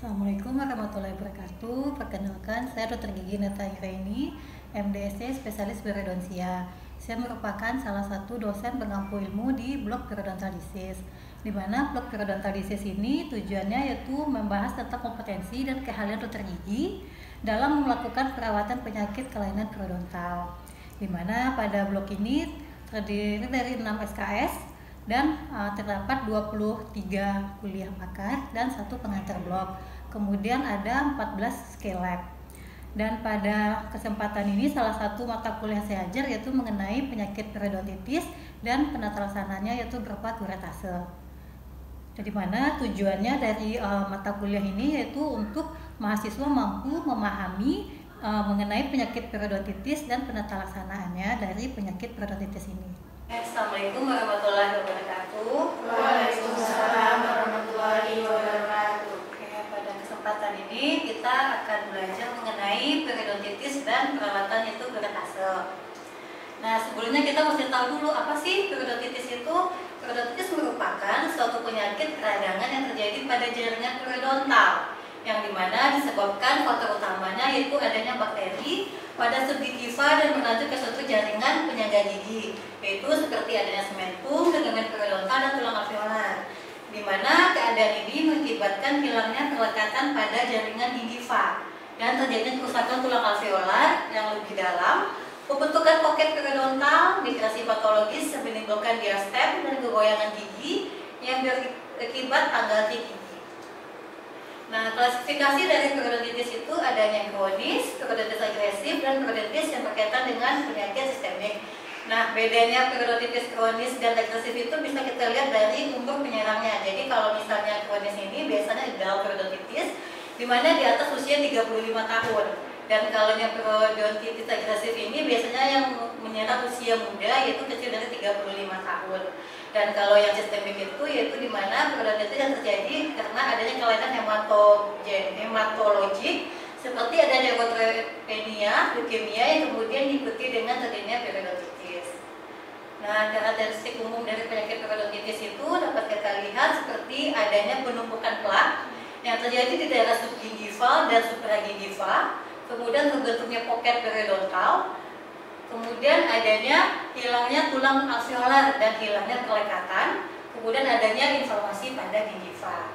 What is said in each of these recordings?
Assalamualaikum warahmatullahi wabarakatuh. Perkenalkan, saya Dr. Gigi Neta Yuraini, MDSC Spesialis Periodontia. Saya merupakan salah satu dosen pengampu ilmu di blok Periodontal Disease. Di mana blok Periodontal Disease ini tujuannya yaitu membahas tentang kompetensi dan keahlian dokter gigi dalam melakukan perawatan penyakit kelainan periodontal. Di mana pada blok ini terdiri dari 6 SKS dan terdapat 23 kuliah pakar dan 1 pengantar blok. Kemudian ada 14 skill lab. Dan pada kesempatan ini salah satu mata kuliah saya ajar yaitu mengenai penyakit periodontitis dan penata laksananya yaitu berupa kuretase. Jadi mana tujuannya dari mata kuliah ini yaitu untuk mahasiswa mampu memahami mengenai penyakit periodontitis dan penata laksanaannya dari penyakit periodontitis ini. Assalamualaikum warahmatullahi wabarakatuh. Waalaikumsalam warahmatullahi wabarakatuh. Pada kesempatan ini kita akan belajar mengenai periodontitis dan perawatan yaitu kuretase. Nah, sebelumnya kita mesti tahu dulu apa sih periodontitis itu. Periodontitis merupakan suatu penyakit peradangan yang terjadi pada jaringan periodontal, yang dimana disebabkan faktor utamanya yaitu adanya bakteri pada sub gingiva dan berlanjut ke suatu jaringan penyangga gigi, yaitu seperti adanya sementum, ligamen periodontal dan tulang alveolar, di mana keadaan ini mengakibatkan hilangnya perlekatan pada jaringan gingiva dan terjadinya kerusakan tulang alveolar yang lebih dalam, pembentukan poket periodontal, migrasi patologis yang menimbulkan diastem dan kegoyangan gigi yang berakibat tanggal gigi. Nah, klasifikasi dari periodontitis itu adanya kronis, periodontitis agresif, dan periodontitis yang berkaitan dengan penyakit sistemik. Nah, bedanya periodontitis kronis dan agresif itu bisa kita lihat dari umur penyerangnya. Jadi kalau misalnya kronis ini biasanya adult periodontitis, di mana di atas usia 35 tahun. Dan kalau yang periodontitis agresif ini biasanya yang menyerang usia muda yaitu kecil dari 35 tahun. Dan kalau yang sistemik itu yaitu di mana periodontitis yang terjadi karena adanya kelainan hematologik seperti adanya neutropenia, leukemia yang kemudian diikuti dengan terjadinya periodontitis. Nah, karakteristik umum dari penyakit periodontitis itu dapat kita lihat seperti adanya penumpukan plak yang terjadi di daerah subgingival dan supragingival, kemudian terbentuknya poket periodontal, kemudian adanya hilangnya tulang alveolar dan hilangnya kelekatan, kemudian adanya inflamasi pada gingiva.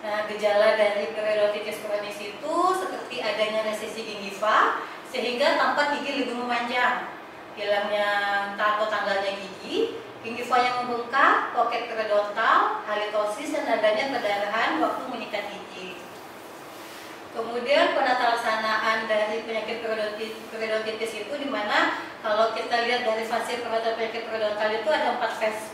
Nah, gejala dari periodontitis kronis itu seperti adanya resesi gingiva sehingga tampak gigi lebih memanjang, hilangnya atau tanggalnya gigi, gingiva yang membengkak, poket periodontal, halitosis, dan adanya perdarahan waktu menyikat gigi. Kemudian penata laksanaan dari penyakit periodontitis itu dimana kalau kita lihat dari fase perawatan penyakit periodontal itu ada 4 fase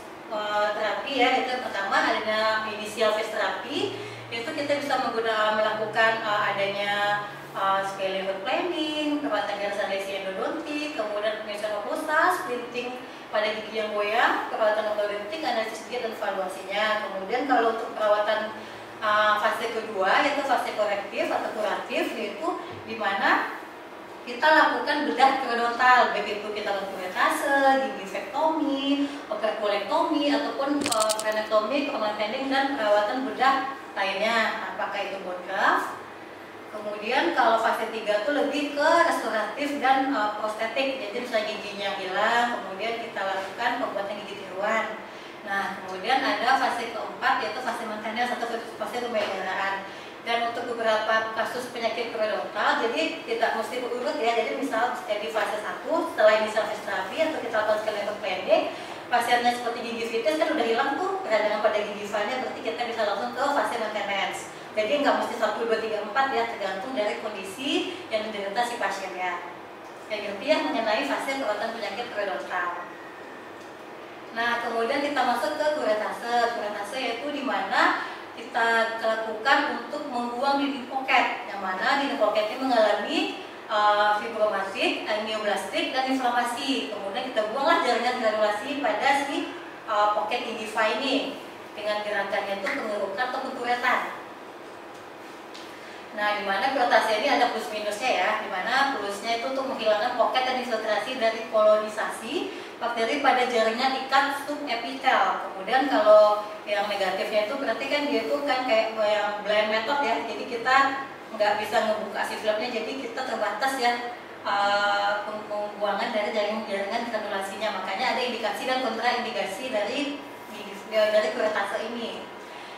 terapi ya. Itu yang pertama adanya initial phase terapi, itu kita bisa melakukan adanya scaling planning, perawatan garis lesi endodontik, kemudian penyusunan okklusal, splinting pada gigi yang goyang, perawatan ortodontik, analisis gigi dan evaluasinya. Kemudian kalau untuk perawatan fase kedua yaitu fase korektif atau kuratif, yaitu di mana kita lakukan bedah periodontal, baik itu kita lakukan kuretase, gigivektomi, operkulektomi ataupun kranektomi, permanent pending, dan perawatan bedah lainnya, apakah itu bone graft. Kemudian kalau fase 3 itu lebih ke restoratif dan prostetik, jadi misalnya giginya hilang, kemudian kita lakukan pembuatan gigi tiruan. Nah, kemudian ada fase keempat yaitu fase maintenance atau fase pemeliharaan. Dan untuk beberapa kasus penyakit periodontal, jadi tidak mesti berurut ya. Jadi misal jadi fase 1 setelah initial phase terapi atau kita lakukan scaling pendek, pasiennya seperti gingivitis kan udah hilang tuh peradangan pada gingivanya, berarti kita bisa langsung ke fase maintenance. Jadi nggak mesti 1, 2, 3, 4 ya, tergantung dari kondisi yang diderita si pasiennya. Kayak gitu ya mengenai fase perawatan penyakit periodontal. Nah, kemudian kita masuk ke kuretase. Kuretase yaitu di mana kita lakukan untuk membuang dinding poket, yang mana dinding poket ini mengalami fibromatik, neoplastik, dan inflamasi. Kemudian kita buanglah jaringan granulasi pada si poket gingiva ini dengan gerakannya itu pengerukan atau penguretan. Nah, di mana kuretase ini ada plus minusnya ya, di mana plusnya itu untuk menghilangkan poket dan infiltrasi dari kolonisasi bakteri pada jaringan ikat subepitel. Kemudian kalau yang negatifnya itu berarti kan dia itu kan kayak yang blend metode ya, jadi kita nggak bisa ngebuka si flapnya, jadi kita terbatas ya pembuangan dari jaringan granulasinya. Makanya ada indikasi dan kontraindikasi dari kuretase ini.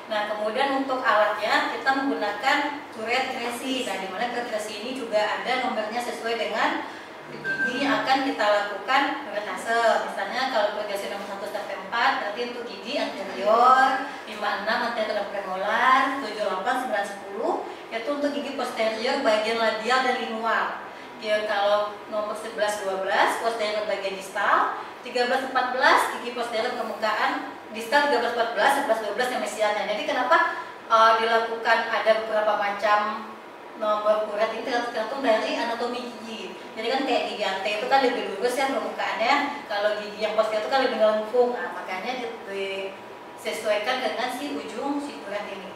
Nah, kemudian untuk alatnya kita menggunakan curet Tracy. Nah, dimana curet Tracy ini juga ada nomornya sesuai dengan gigi yang akan kita lakukan kuretase. Misalnya kalau purgasi nomor 1 sampai 4 berarti untuk gigi anterior, 56 anterior premolar, 78, 9, 10 itu untuk gigi posterior bagian labial dan lingual. Ya, kalau nomor 11, 12 posterior bagian distal, 13, 14 gigi posterior permukaan distal, 13, 14, 11, 12 yang mesialnya. Jadi kenapa dilakukan ada beberapa macam nomor kuret ini tergantung dari anatomi gigi. Jadi kan kayak gigi ante itu kan lebih lurus ya permukaannya, kalau gigi yang posterior itu kan lebih melengkung. Nah, makanya disesuaikan dengan si ujung si kuret ini.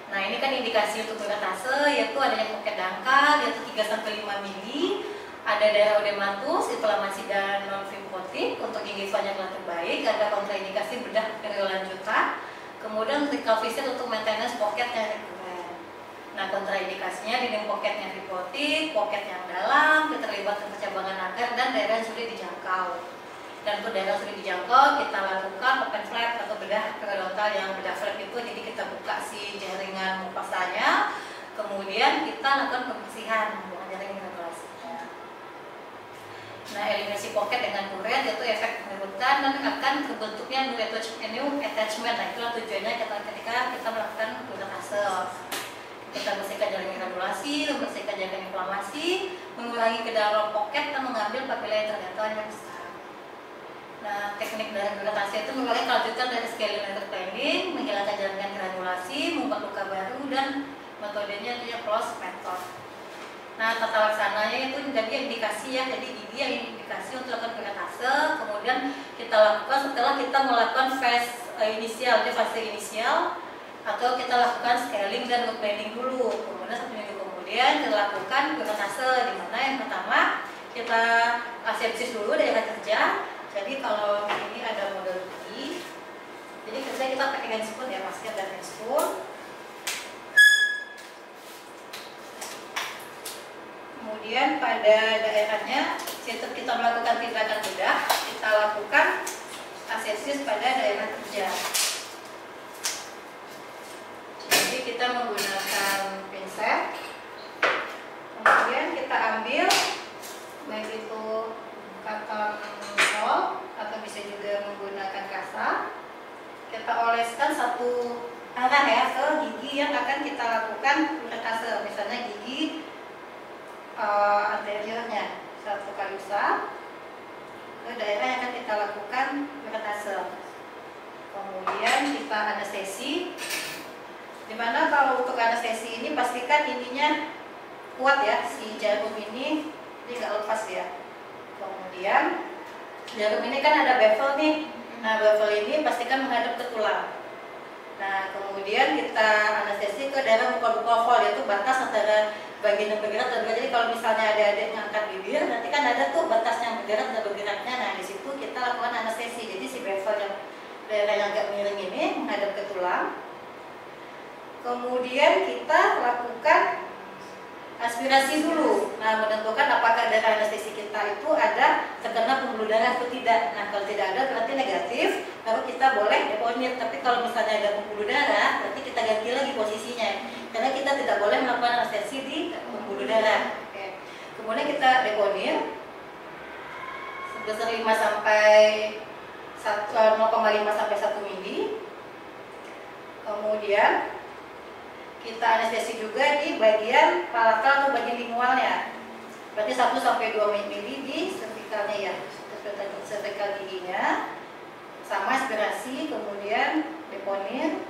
Nah, ini kan indikasi untuk kuretase, yaitu adanya poket dangkal yaitu 3-5 mili, ada daerah odematus, inflamasi dan non-fibrotik. Untuk gigi banyak yang terbaik, ada kontraindikasi bedah berlanjutan. Kemudian critical visit untuk maintenance pocket yang rekuren. Nah, kontraindikasinya dinding poketnya fibrotik, poket yang dalam, keterlibatan percabangan akar, dan daerah yang sulit dijangkau. Dan untuk daerah sulit dijangkau, kita lakukan open flap atau bedah periodontal. Yang bedah flap itu jadi kita buka si jaringan mukosanya, kemudian kita lakukan pembersihan membuang jaringan granulasinya. Nah, eliminasi pocket dengan kuret yaitu efek menurunkan dan akan terbentuknya new attachment. Nah, itulah tujuannya ketika kita melakukan kuretase. Kita bersihkan jaringan granulasi, membersihkan jaringan inflamasi, mengurangi kedalaman pocket dan mengambil papila yang tergantung yang besar. Nah, teknik dari kuretase itu mulai kelanjutan dari scaling letter planning, menghilangkan jaringan granulasi, membuat luka baru, dan metodenya itu ya close method. Nah, tata laksananya itu jadi indikasi ya, jadi gigi yang indikasi untuk lakukan kuretase. Kemudian kita lakukan setelah kita melakukan fase inisial, atau kita lakukan scaling dan root planning dulu. Kemudian 1 minggu kemudian kita lakukan kuretase, di mana yang pertama kita asepsis dulu daerah kerja. Jadi kalau ini ada model gigi, jadi kerja kita pakai handspoon ya, masker dan handspoon. Kemudian pada daerahnya, setelah kita melakukan tindakan bedah, kita lakukan asepsis pada daerah kerja. Jadi kita menggunakan pinset, kemudian kita ambil baik itu cotton roll atau bisa juga menggunakan kasa. Kita oleskan satu arah ya ke gigi yang akan kita lakukan kuretase. Misalnya gigi anteriornya, satu kali usap ke daerah yang akan kita lakukan kuretase. Kemudian kita anestesi. Dimana kalau untuk anestesi ini pastikan ininya kuat ya, si jarum ini nggak lepas ya. Kemudian jarum ini kan ada bevel nih. Nah, bevel ini pastikan menghadap ke tulang. Nah, kemudian kita anestesi ke daerah buccal yaitu batas antara bagian yang bergerak dan bergerak. Jadi kalau misalnya ada ngangkat bibir, nanti kan ada tuh batas yang bergerak dan bergeraknya. Nah, di situ kita lakukan anestesi. Jadi si bevel yang daerah yang agak miring ini menghadap ke tulang. Kemudian kita lakukan aspirasi dulu. Nah, menentukan apakah daerah anestesi kita itu ada terkena pembuluh darah atau tidak. Nah, kalau tidak ada berarti negatif, baru kita boleh deponir. Tapi kalau misalnya ada pembuluh darah, berarti kita ganti lagi posisinya. Karena kita tidak boleh melakukan anestesi di pembuluh darah. Oke. Kemudian kita deponir sebesar 0,5 sampai 1 mili. Kemudian kita anestesi juga di bagian palatal atau bagian lingualnya. Berarti 1 sampai 2 mili di cervicalnya ya, cervical giginya. Sama aspirasi, kemudian deponir.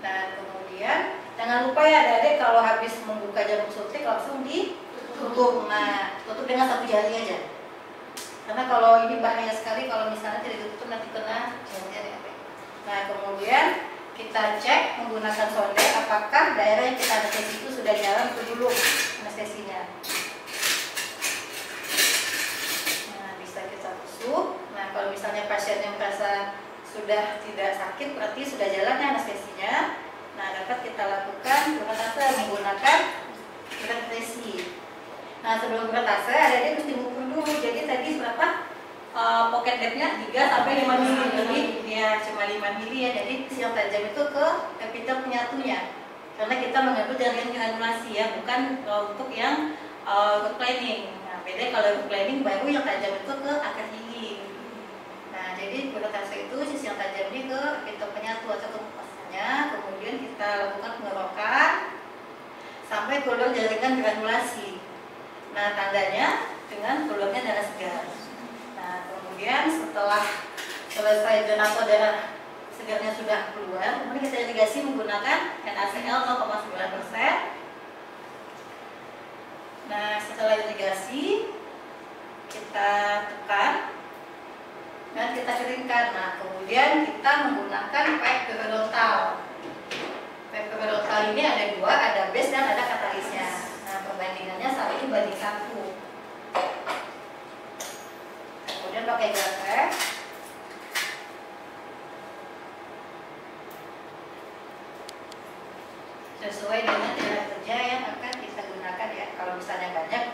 Nah, kemudian jangan lupa ya adik-adik kalau habis membuka jarum suntik langsung ditutup. Nah, tutup dengan 1 jari aja. Karena kalau ini bahaya sekali kalau misalnya tidak ditutup nanti kena jari adik. Nah, kemudian kita cek menggunakan sonde apakah daerah yang kita anestesi itu sudah jalan atau belum anestesinya. Nah, bisa kita tusuk. Nah, kalau misalnya pasiennya merasa sudah tidak sakit berarti sudah jalan anestesinya. sebelum bertase ada dia mesti mengukur dulu. Jadi tadi berapa? Pocket depth-nya 3 sampai 5 mili. Jadi dia cuma 5 mili ya. Jadi siang tajam itu ke epitel penyatunya. Karena kita mengambil dari yang granulasi ya, bukan untuk yang root planing. Nah, beda kalau root planing baru yang tajam itu ke akar gigi. Nah, jadi bertase itu sisi yang tajam ini ke epitel penyatu atau ke mukosanya. Kemudian kita lakukan pengerokan sampai keluar jaringan granulasi. Nah, tandanya dengan keluarnya darah segar. Nah, kemudian setelah selesai darah segarnya sudah keluar, kemudian kita irigasi menggunakan NaCl 0,9%. Nah, setelah irigasi kita tekan dan kita keringkan. Nah, kemudian kita menggunakan pipe periodontal. Pipe periodontal ini ada 2, ada base dan ada katalisnya. Nah, perbandingannya saat ini banding 1. Kemudian pakai gaper. Sesuai dengan daerah kerja yang akan kita gunakan ya. Kalau misalnya banyak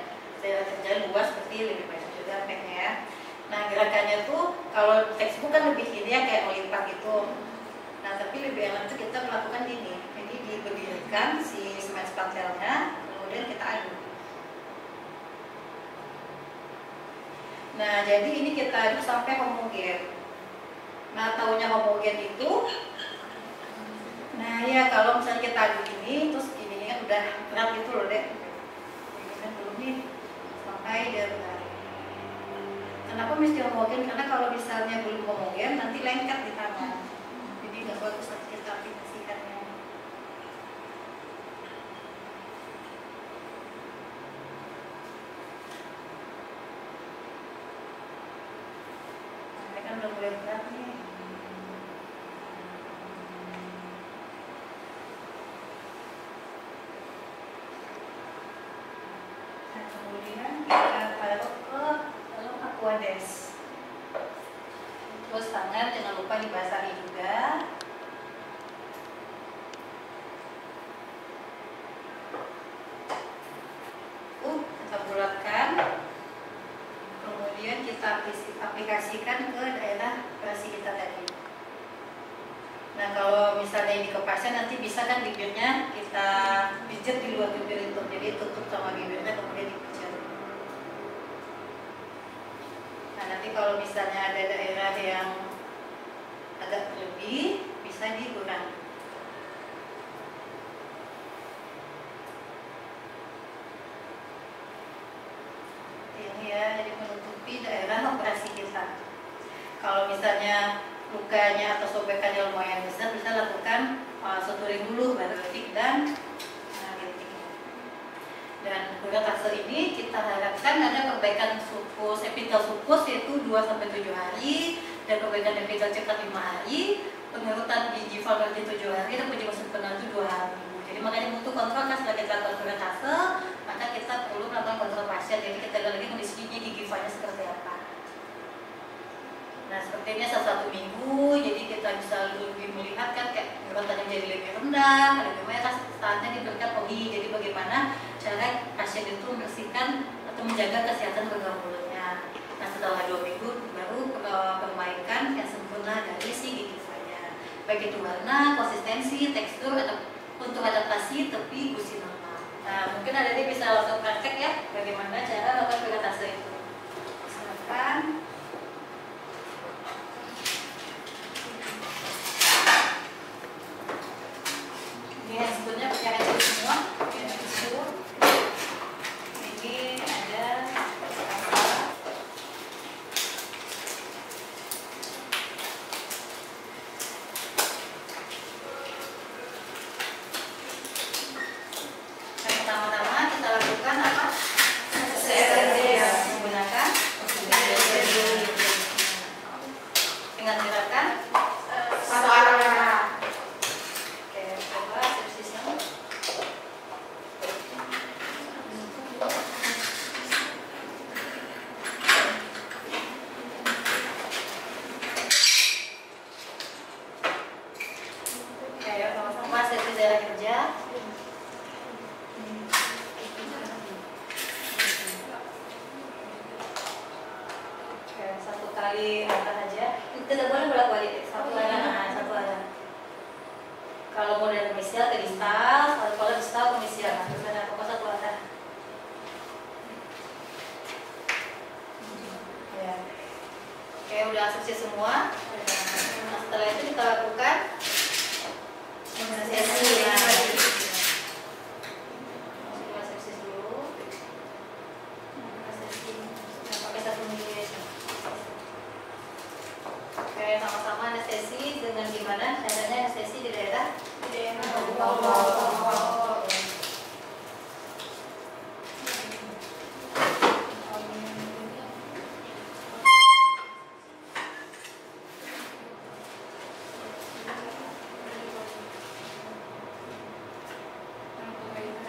daerah kerja luas seperti lebih banyak juga pennya ya. Nah, gerakannya tuh kalau textbook kan lebih ini ya kayak melipat gitu. Nah, tapi lebih enak tuh kita melakukan gini. Jadi diberdirikan si semen spatelnya, kemudian kita aduk. Nah, jadi ini kita aduk sampai homogen. Nah, taunya homogen itu, nah ya kalau misalnya kita aduk ini, terus ini kan udah berat gitu loh deh. Ini kan belum nih sampai dia berat. Kenapa mesti homogen? Karena kalau misalnya belum homogen, nanti lengket di tangan. Jadi nggak bagus kita aplikasikannya. Nah, ini kan udah mulai berat nih. Nah, kemudian kita taruh ke dalam aquades. Terus tangan jangan lupa dibasahi juga. Kita bulatkan. Kemudian kita aplikasikan ke daerah operasi kita tadi. Nah, kalau misalnya ini ke pasien nanti bisa kan bibirnya kita pijat di luar bibir itu. Jadi tutup sama bibirnya kemudian dipijat. Nah, nanti kalau misalnya ada daerah yang agak berlebih, bisa dikurangi. Ini ya, jadi menutupi daerah operasi kita. Kalau misalnya lukanya atau sobekannya lumayan besar, bisa lakukan suturing dulu, baru rintik dan rintik. Dan bertase ini kita harapkan ada perbaikan sulfus, epitel sulfus yaitu 2-7 hari, dan perbaikan epitel cekat 5 hari, pengerutan gingival berarti 7 hari, dan penjelasan penal itu 2 hari. Jadi makanya butuh kontrol kan setelah kita lakukan bertase, maka kita perlu melakukan kontrol pasien. Jadi kita lihat lagi kondisi gingivalnya seperti apa. Nah, seperti ini satu minggu, jadi kita bisa lebih melihat kan kayak gerotannya menjadi lebih rendah, lebih merah, saatnya diberikan OI. Jadi bagaimana cara pasien itu membersihkan atau menjaga kesehatan rongga mulutnya. Nah, setelah 2 minggu baru perbaikan yang sempurna dari si gingivalnya, baik itu warna, konsistensi, tekstur, atau untuk adaptasi tepi gusi normal. Nah, mungkin ada dia bisa langsung praktek ya bagaimana cara melakukan bertase itu. Silakan. Ini sebetulnya punya kecil semua, punya kecil. Ini ada pertama-tama kita lakukan apa? Menggunakan dengan gerakan Kalau mau dari mesial ke distal, kalau distal ke mesial. Terus ada apa satu ada. Ya. Oke, udah asumsi semua. Nah, setelah itu kita lakukan asepsis. Asepsis dulu. Asepsis. Pakai 1 ml. Oke, sama-sama anestesi dengan gimana? Caranya anestesi di daerah? Di daerah.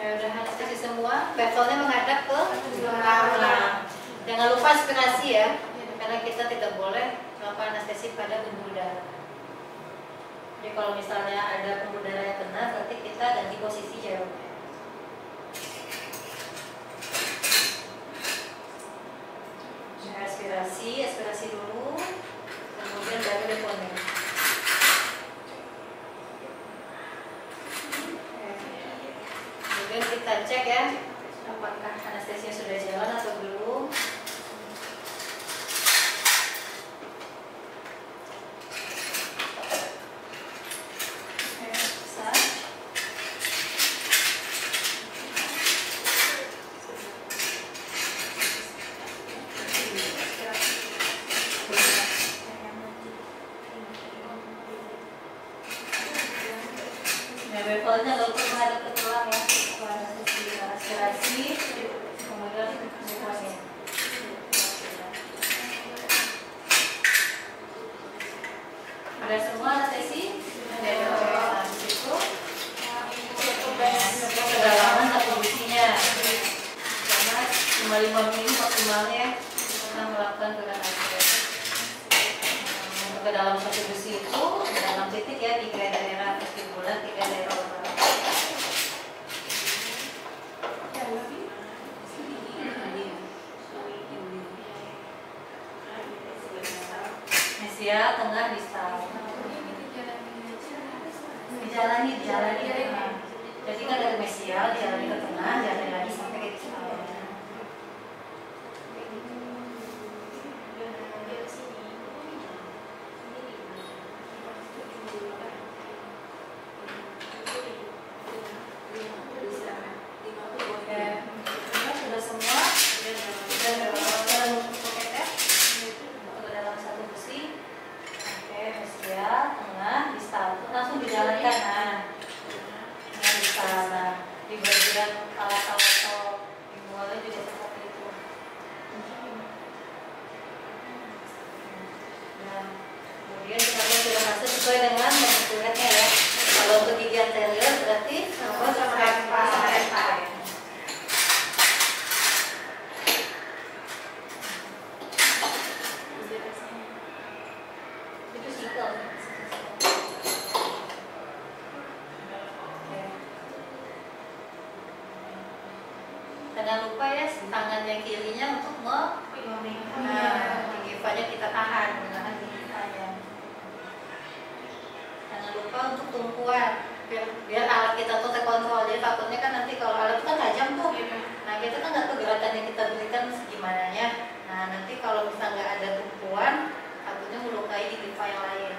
Udah anestesi semua, levelnya menghadap ke tulang. Jangan lupa aspirasi ya, karena kita tidak boleh melakukan anestesi pada pembuluh darah. Jadi kalau misalnya ada pembuluh darah yang kena, berarti kita ganti posisi jarumnya. Aspirasi dulu, kemudian baru deponin. Kemudian kita cek ya, apakah anestesinya sudah jalan atau belum. Levelnya lalu menghadap ke tulang ya, aspirasi, kemudian deponin. Ada semua anestesi? Ada. Habis itu kedalaman satu businya, karena cuma 5 mili maksimalnya kita melakukan gerakan ke dalam satu busi itu dalam titik ya, 3 daerah vestibular, 3 daerah oral. Mesial, tengah, distal. Dijalani. Jadi kan dari mesial dijalani ke tengah, jalani lagi sampai ke distal. Langsung dijalankan, di sana di bagian alat-alat atau dimulai juga seperti itu. Nah, kemudian kita lihat sudah masuk sesuai dengan bentuknya ya. Kalau untuk gigi anterior berarti sampai itu sikil. Jangan lupa ya, tangan yang kirinya untuk gigifanya kita tahan, menahan gigifanya. Jangan lupa untuk tumpuan, biar alat kita tuh terkontrol. Jadi takutnya kan nanti kalau alat itu kan tajam tuh, nah kita kan nggak tahu gerakan yang kita berikan segimana nya. Nah nanti kalau misalnya nggak ada tumpuan, takutnya melukai gigifa yang lain.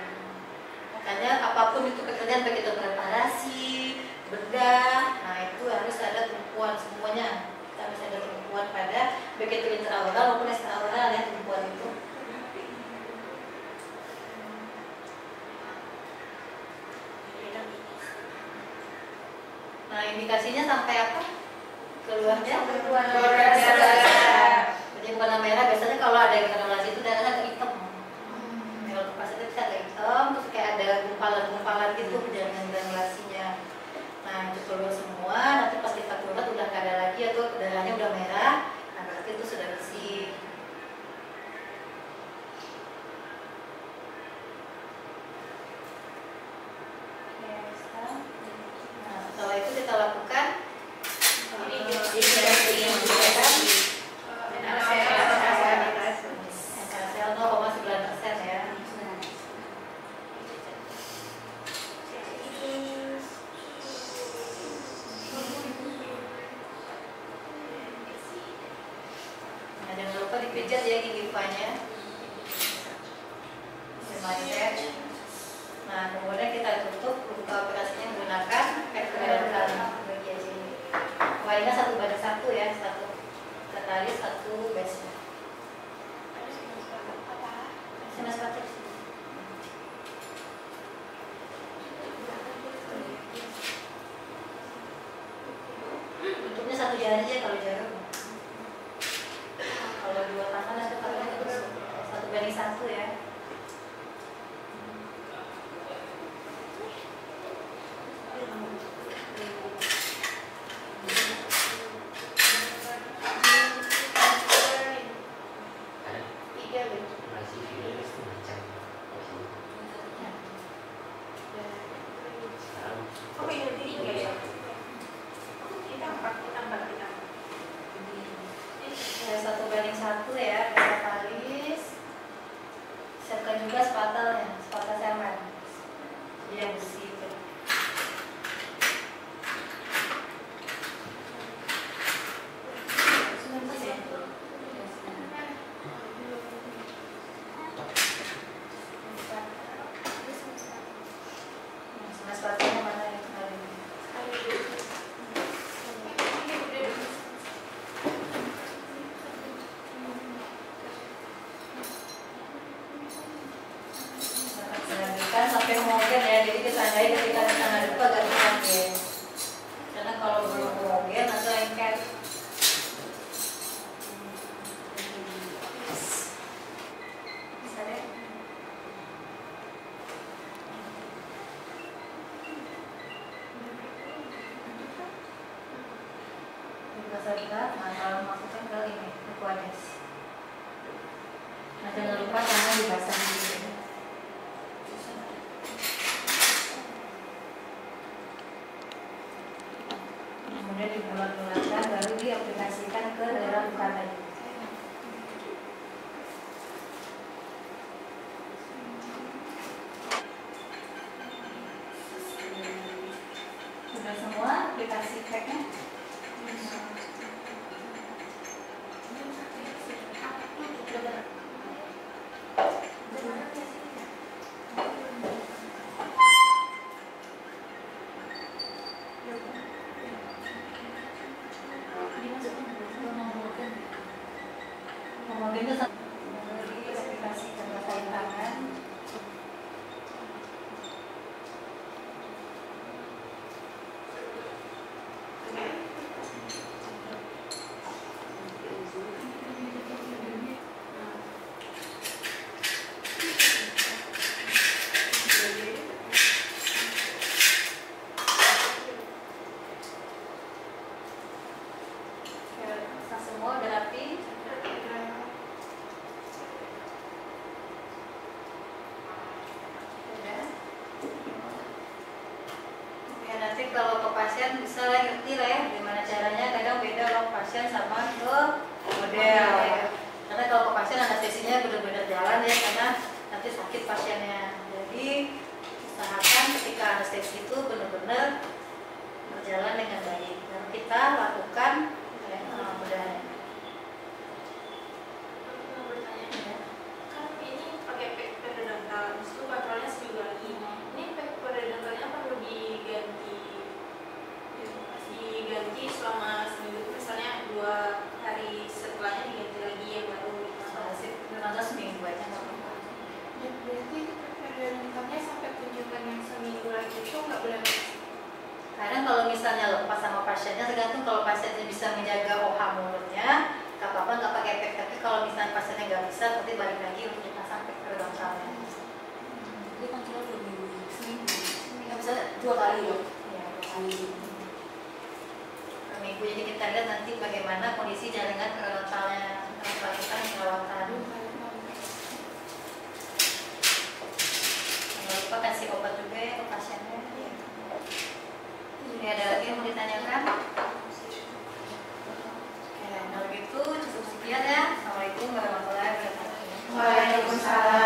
Makanya apapun itu pekerjaan, baik itu preparasi, bedah, nah itu harus ada tumpuan semuanya. Kita harus ada tumpuan pada baik itu intraoral maupun ekstraoral ya, tumpuan itu. Nah indikasinya sampai apa? Keluarnya keluar darah. Jadi warna merah biasanya kalau ada granulasi itu darahnya agak hitam. Kalau pas itu bisa agak hitam, terus kayak ada gumpalan-gumpalan gitu jaringan granulasinya. Nah itu keluar semua, nanti pas kita keluar udah nggak ada lagi atau darahnya udah merah, nah berarti itu sudah bersih. Nah setelah itu kita lakukan NaCl 0,9% ya. dipijat ya gigi depannya. Mindset. Nah, kemudian kita tutup buka operasinya menggunakan epidural bagian sini. Wainya satu banding satu ya, satu katalis, satu base. Sinus pater. Tutupnya satu jari aja kalau jarum. Kalau dua tangan itu pakai terus satu banding satu ya. Ya, satu banding satu ya, katalis. Siapkan juga spatelnya, spatel semen. Jadi yang besi itu. Nah, spatelnya mana yang kemarin? Sampai homogen ya, jadi ditandai ketika di tangan depan agak homogen. Karena kalau belum homogen atau lengket. Bisa deh. Dibekas-bekas, nah kalau masukkan ke ini, aquades. Nah jangan lupa tangan dibasah dulu. Kemudian dibulat-bulatkan, baru diaplikasikan ke daerah luka tadi. Sudah semua aplikasi packnya? Homogen itu aplikasi terbatas tangan. Semua udah rapi. Ya nanti kalau ke pasien bisa lah ngerti lah ya gimana caranya. Kadang beda kalau pasien sama ke model ya. Karena kalau ke pasien anestesinya benar-benar jalan ya, karena nanti sakit pasiennya. Jadi usahakan ketika anestesi itu benar-benar berjalan dengan baik dan kita lakukan mudah. Kan ini pakai periodontal, itu kontrolnya seminggu lagi. Ini periodontalnya perlu diganti selama seminggu, misalnya 2 hari setelahnya diganti lagi yang baru. Nonton seminggu aja nggak apa-apa. Berarti periodontalnya sampai tunjukkan yang seminggu lagi itu nggak boleh. Kadang kalau misalnya lepas sama pasiennya, tergantung kalau pasiennya bisa menjaga OH mulutnya, nggak apa-apa nggak pakai pack. Tapi kalau misalnya pasiennya nggak bisa, nanti balik lagi untuk dipasang pack periodontalnya. Jadi kontrol seminggu. Nggak bisa 2 kali loh. Ya, 2 kali. Per minggu, jadi kita lihat nanti bagaimana kondisi jaringan periodontalnya, kita perawatan. Jangan lupa kasih obat juga ya ke pasiennya. Ini ada lagi yang mau ditanyakan? Oke, kalau gitu cukup sekian ya. Assalamualaikum warahmatullahi wabarakatuh. Waalaikumsalam.